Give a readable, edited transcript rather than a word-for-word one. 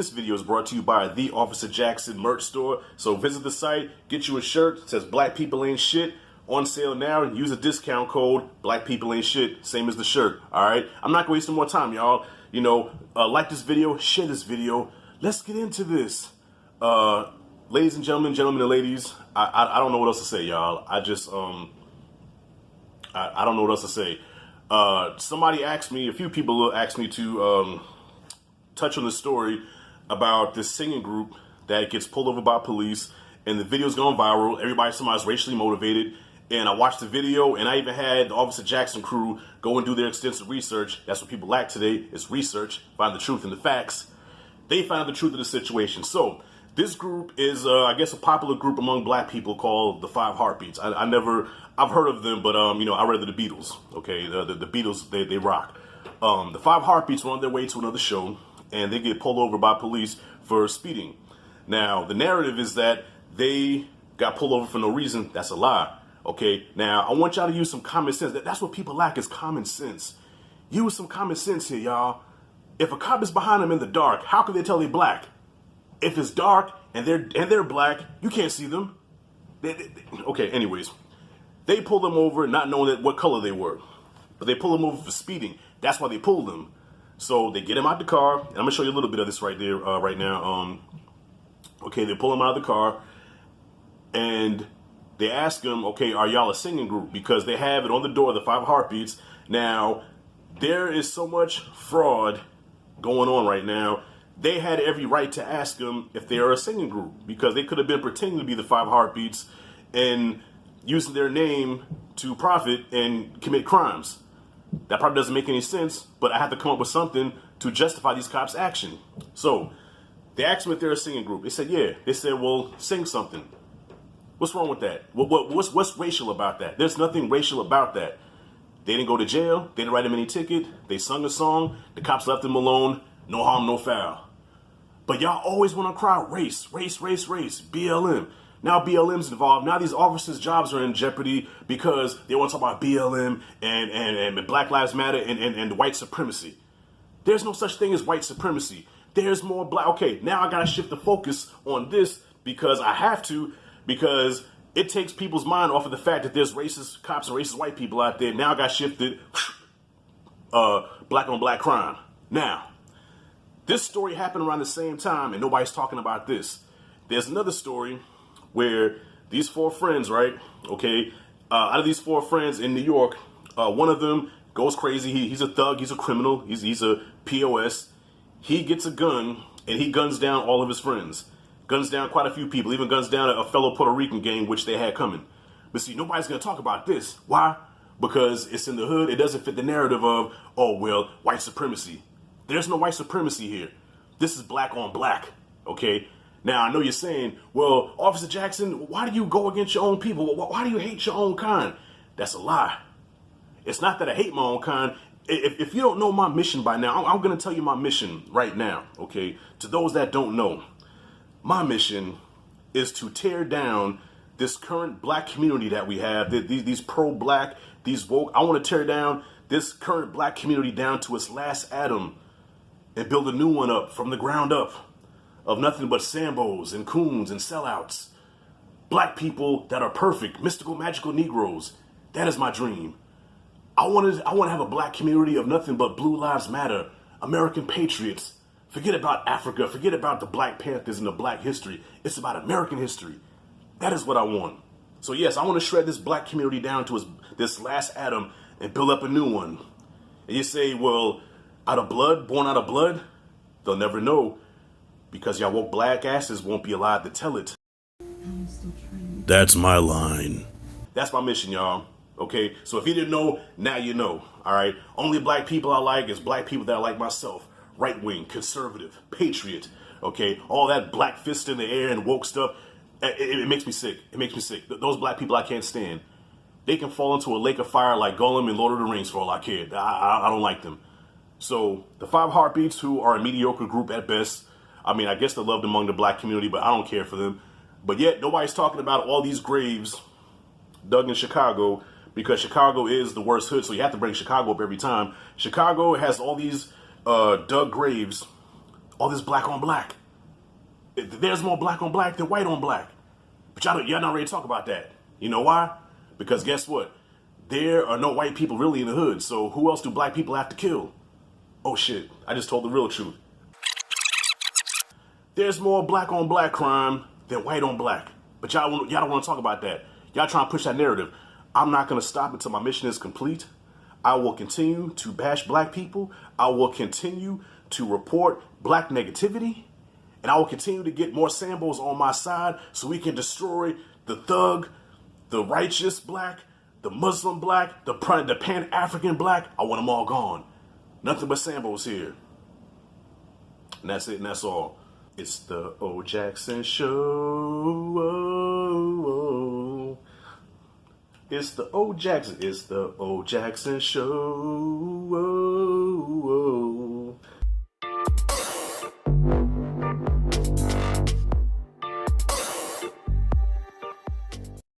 This video is brought to you by the Officer Jackson merch store. So visit the site, get you a shirt that says Black People Ain't Shit. On sale now. Use a discount code Black People Ain't Shit, same as the shirt. Alright, I'm not gonna waste more time, y'all. You know, like this video, share this video. Let's get into this. Ladies and gentlemen and ladies, I don't know what else to say, y'all. I just I don't know what else to say. Somebody asked me, a few people asked me to touch on the story about this singing group that gets pulled over by police, and the video's gone viral. Somebody's racially motivated, and I watched the video, and I even had the Officer Jackson crew go and do their extensive research. That's what people lack today, is research, find the truth and the facts. They found the truth of the situation. So this group is, I guess, a popular group among black people called the Five Heartbeats. I've heard of them, but you know, I read the Beatles. Okay, the Beatles, they rock. The Five Heartbeats were on their way to another show, and they get pulled over by police for speeding. Now, the narrative is that they got pulled over for no reason. That's a lie. Okay, now I want y'all to use some common sense. That's what people lack, is common sense. Use some common sense here, y'all. If a cop is behind them in the dark, how can they tell they're black? If it's dark and they're black, you can't see them. Okay, anyways, they pulled them over not knowing what color they were, but they pulled them over for speeding. That's why they pulled them. So they get him out the car, and I'm gonna show you a little bit of this right there, right now. Okay, they pull him out of the car, and they ask him, okay, are y'all a singing group? Because they have it on the door, the Five Heartbeats. Now, there is so much fraud going on right now. They had every right to ask him if they are a singing group, because they could have been pretending to be the Five Heartbeats and using their name to profit and commit crimes. That probably doesn't make any sense, but I have to come up with something to justify these cops' action. So they asked them if they're a singing group. They said, yeah. They said, well, sing something. What's wrong with that? What's racial about that? There's nothing racial about that. They didn't go to jail. They didn't write them any ticket. They sung a song. The cops left them alone. No harm, no foul. But y'all always want to cry race, BLM. Now BLM's involved. Now these officers' jobs are in jeopardy because they want to talk about BLM and Black Lives Matter and white supremacy. There's no such thing as white supremacy. There's more black. Okay, now I got to shift the focus on this because I have to, because it takes people's mind off of the fact that there's racist cops and racist white people out there. Now I got shifted black on black crime. Now, this story happened around the same time, and nobody's talking about this. There's another story where these four friends, right? Okay, out of these four friends in New York, one of them goes crazy. He's a thug. He's a criminal. He's a POS. He gets a gun and he guns down all of his friends. Guns down quite a few people. Even guns down a fellow Puerto Rican gang, which they had coming. But see, nobody's going to talk about this. Why? Because it's in the hood. It doesn't fit the narrative of, oh, well, white supremacy. There's no white supremacy here. This is black on black. Okay? Now, I know you're saying, well, Officer Jackson, why do you go against your own people? Why do you hate your own kind? That's a lie. It's not that I hate my own kind. If you don't know my mission by now, I'm going to tell you my mission right now, okay? To those that don't know, my mission is to tear down this current black community that we have, these pro-black, these woke. I want to tear down this current black community down to its last atom and build a new one up from the ground up, of nothing but Sambos and coons and sellouts. Black people that are perfect, mystical, magical Negroes. That is my dream. I want to have a black community of nothing but Blue Lives Matter, American patriots. Forget about Africa. Forget about the Black Panthers and the black history. It's about American history. That is what I want. So yes, I want to shred this black community down to this last atom and build up a new one. And you say, well, out of blood, born out of blood? They'll never know, because y'all woke black asses won't be allowed to tell it. That's my line. That's my mission, y'all. Okay, so if you didn't know, now you know. All right, only black people I like is black people that are like myself. Right wing, conservative, patriot. Okay, all that black fist in the air and woke stuff. It makes me sick. It makes me sick. Those black people I can't stand. They can fall into a lake of fire like Gollum in Lord of the Rings for all I care. I don't like them. So the Five Heartbeats, who are a mediocre group at best. I mean, I guess they're loved among the black community, but I don't care for them. But yet, nobody's talking about all these graves dug in Chicago, because Chicago is the worst hood, so you have to bring Chicago up every time. Chicago has all these dug graves All this black on black. There's more black on black than white on black. But y'all not ready to talk about that. You know why? Because guess what? There are no white people really in the hood, so who else do black people have to kill? Oh shit, I just told the real truth. There's more black on black crime than white on black. But y'all don't want to talk about that. Y'all trying to push that narrative. I'm not going to stop until my mission is complete. I will continue to bash black people. I will continue to report black negativity. And I will continue to get more Sambos on my side so we can destroy the thug, the righteous black, the Muslim black, the Pan-African black. I want them all gone. Nothing but Sambos here. And that's it and that's all. It's the O. Jackson Show. It's the O. Jackson. It's the O. Jackson Show.